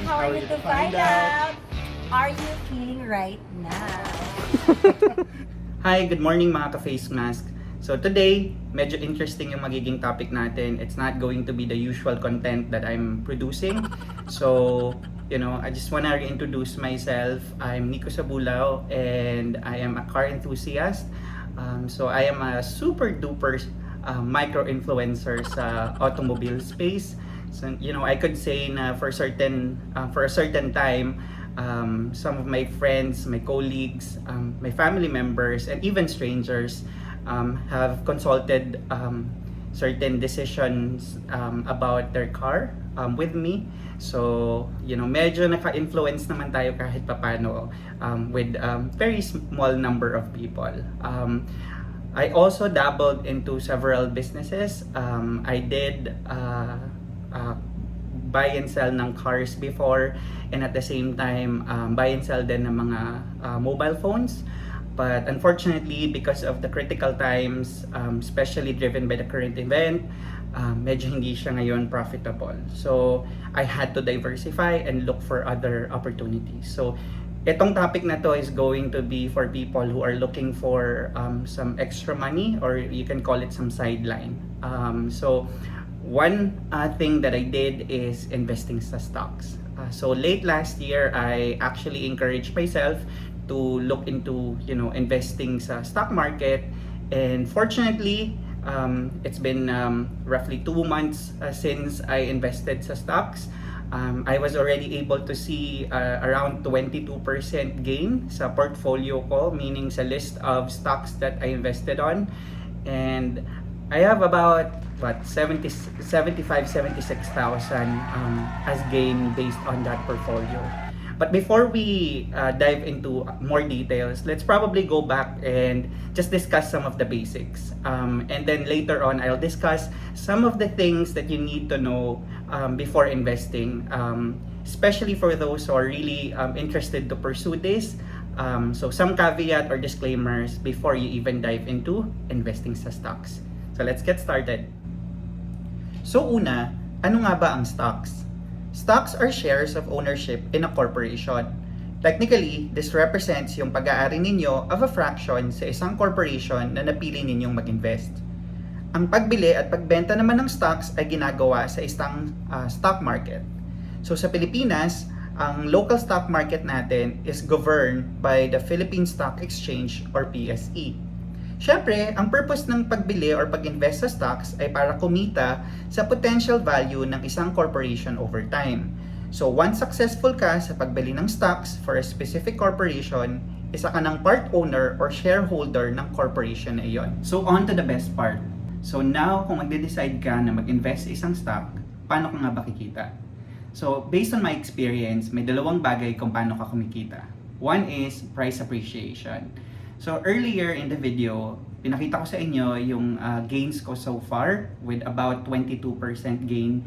How are you to find out? Are you feeling right now? Hi, good morning mga ka-face mask. So today, medyo interesting yung magiging topic natin. It's not going to be the usual content that I'm producing. So, I just wanna reintroduce myself. I'm Nico Sabulao and I am a car enthusiast. So I am a super duper micro-influencer sa automobile space. So, I could say na for a certain time, some of my friends, my colleagues, my family members, and even strangers have consulted certain decisions about their car with me. So, medyo naka-influence naman tayo kahit papano with very small number of people. I also dabbled into several businesses. I did buy and sell ng cars before, and at the same time buy and sell din ng mga mobile phones. But unfortunately, because of the critical times, especially driven by the current event, medyo hindi siya ngayon profitable. So I had to diversify and look for other opportunities. So itong topic na to is going to be for people who are looking for some extra money, or you can call it some sideline. So one thing that I did is investing sa stocks. So late last year, I actually encouraged myself to look into investing sa stock market, and fortunately it's been roughly 2 months since I invested sa stocks. I was already able to see around 22% gain sa portfolio ko, meaning sa list of stocks that I invested on, and I have about 76,000 as gain based on that portfolio. But before we dive into more details, let's probably go back and just discuss some of the basics. And then later on, I'll discuss some of the things that you need to know before investing, especially for those who are really interested to pursue this. So some caveat or disclaimers before you even dive into investing sa stocks. So let's get started. So una, ano nga ba ang stocks? Stocks are shares of ownership in a corporation. Technically, this represents yung pag-aari ninyo of a fraction sa isang corporation na napili ninyong mag-invest. Ang pagbili at pagbenta naman ng stocks ay ginagawa sa isang stock market. So sa Pilipinas, ang local stock market natin is governed by the Philippine Stock Exchange or PSE. Siyempre, ang purpose ng pagbili or pag-invest sa stocks ay para kumita sa potential value ng isang corporation over time. So once successful ka sa pagbili ng stocks for a specific corporation, isa ka ng part owner or shareholder ng corporation na iyon. So on to the best part. So now, kung magde-decide ka na mag-invest sa isang stock, paano ka nga ba kikita? So based on my experience, may dalawang bagay kung paano ka kumikita. One is price appreciation. So earlier in the video, pinakita ko sa inyo yung gains ko so far with about 22% gain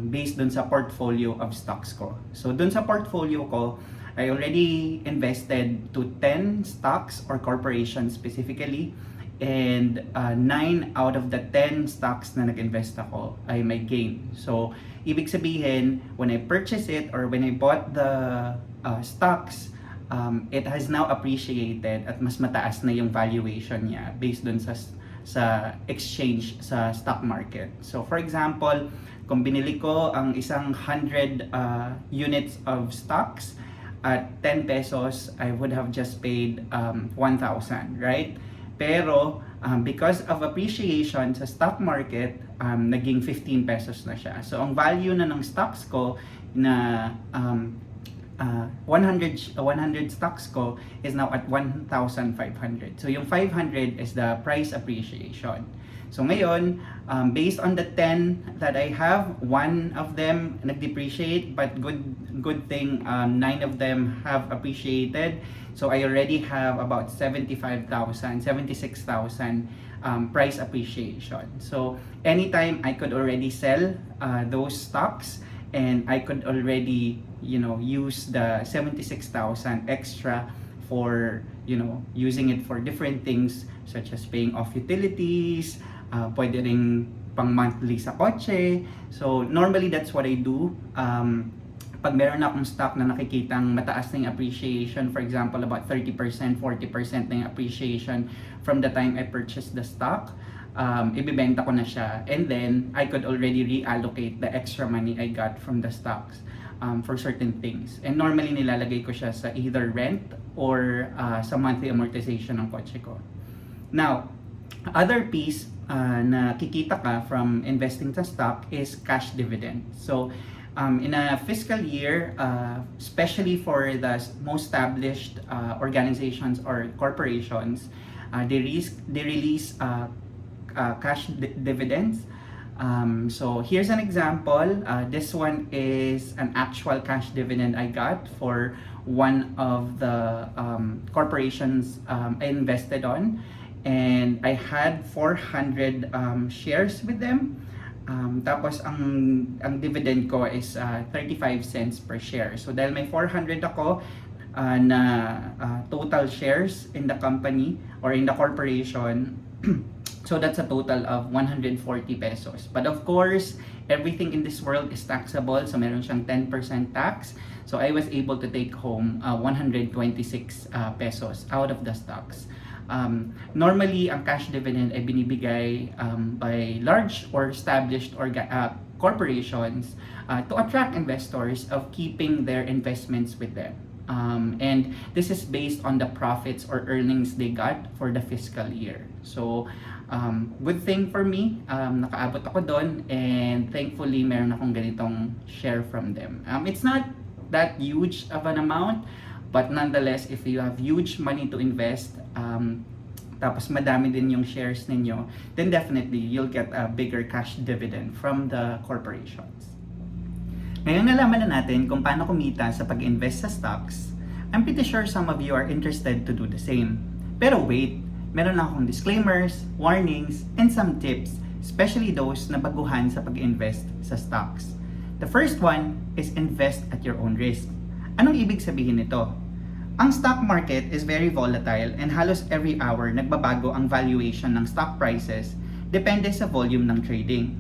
based dun sa portfolio of stocks ko. So dun sa portfolio ko, I already invested to 10 stocks or corporations specifically, and 9 out of the 10 stocks na nag-invest ako ay may gain. So ibig sabihin, when I purchased it or when I bought the stocks, it has now appreciated at mas mataas na yung valuation niya based dun sa exchange sa stock market. So for example, kung binili ko ang isang 100 units of stocks at 10 pesos, I would have just paid 1,000, right? Pero because of appreciation sa stock market, naging 15 pesos na siya. So ang value na ng stocks ko na 100 stocks ko is now at 1,500. So yung 500 is the price appreciation. So ngayon, based on the 10 that I have, one of them nag-depreciate, but good thing 9 of them have appreciated. So I already have about 76,000 price appreciation. So anytime I could already sell those stocks, and I could already use the 76,000 extra for using it for different things such as paying off utilities, pwede ring pang monthly sa kotse. So normally that's what I do. pag meron akong stock na nakikitang mataas na yung appreciation, for example, about 30%, 40% na yung appreciation from the time I purchased the stock, ibibenta ko na siya. And then, I could already reallocate the extra money I got from the stocks for certain things. And normally, nilalagay ko siya sa either rent or sa monthly amortization ng kotse ko. Now, other piece na kikita ka from investing sa stock is cash dividend. So, in a fiscal year, especially for the most established organizations or corporations, they release cash dividends. So here's an example. This one is an actual cash dividend I got for one of the corporations I invested on. And I had 400 shares with them. Tapos ang dividend ko is 35 cents per share. So dahil may 400 ako na total shares in the company or in the corporation, so that's a total of 140 pesos. But of course, everything in this world is taxable. So meron siyang 10% tax. So I was able to take home 126 pesos out of the stocks. Normally, ang cash dividend ay binibigay by large or established corporations to attract investors of keeping their investments with them. And this is based on the profits or earnings they got for the fiscal year. So, good thing for me, nakaabot ako doon, and thankfully, meron akong ganitong share from them. It's not that huge of an amount, but nonetheless, if you have huge money to invest, tapos madami din yung shares ninyo, then definitely you'll get a bigger cash dividend from the corporations. Ngayon nalaman na natin kung paano kumita sa pag-invest sa stocks. I'm pretty sure some of you are interested to do the same. Pero wait, meron lang akong disclaimers, warnings, and some tips, especially those na baguhan sa pag-invest sa stocks. The first one is invest at your own risk. Anong ibig sabihin nito? Ang stock market is very volatile and halos every hour nagbabago ang valuation ng stock prices depende sa volume ng trading.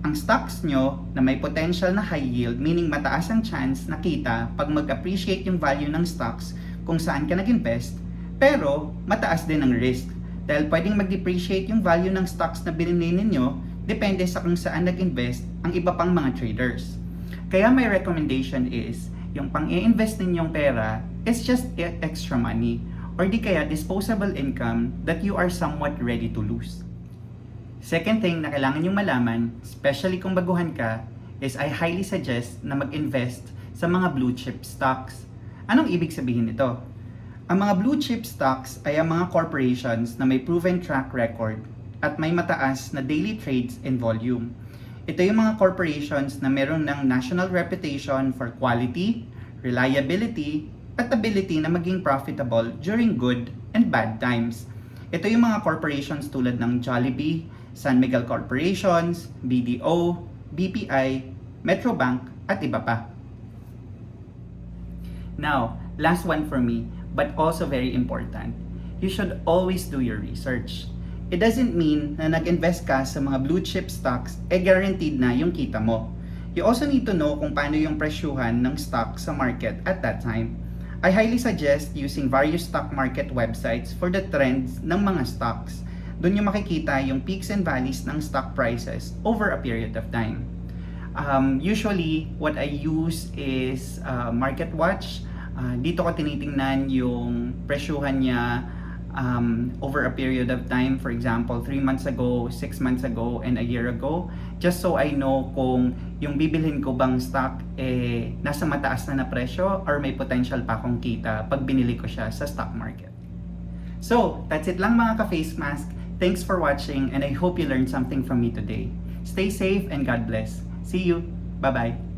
Ang stocks nyo na may potential na high yield, meaning mataas ang chance na kita pag mag-appreciate yung value ng stocks kung saan ka nag-invest, pero mataas din ang risk dahil pwedeng mag-depreciate yung value ng stocks na binili ninyo depende sa kung saan nag-invest ang iba pang mga traders. Kaya my recommendation is, yung pang-i-invest ninyong pera is just extra money or di kaya disposable income that you are somewhat ready to lose. Second thing na kailangan nyong malaman, especially kung baguhan ka, is I highly suggest na mag-invest sa mga blue chip stocks. Anong ibig sabihin nito? Ang mga blue chip stocks ay ang mga corporations na may proven track record at may mataas na daily trades and volume. Ito yung mga corporations na meron ng national reputation for quality, reliability, at ability na maging profitable during good and bad times. Ito yung mga corporations tulad ng Jollibee, San Miguel Corporations, BDO, BPI, Metrobank, at iba pa. Now, last one for me, but also very important. You should always do your research. It doesn't mean na nag-invest ka sa mga blue chip stocks, guaranteed na yung kita mo. You also need to know kung paano yung presyuhan ng stock sa market at that time. I highly suggest using various stock market websites for the trends ng mga stocks. Doon yung makikita yung peaks and valleys ng stock prices over a period of time. Usually, what I use is MarketWatch. Dito ko tinitingnan yung presyuhan niya over a period of time, for example 3 months ago, 6 months ago, and a year ago, just so I know kung yung bibilhin ko bang stock nasa mataas na presyo or may potential pa akong kita pag binili ko siya sa stock market. So, that's it lang mga ka-face mask. Thanks for watching and I hope you learned something from me today. Stay safe and God bless. See you. Bye-bye.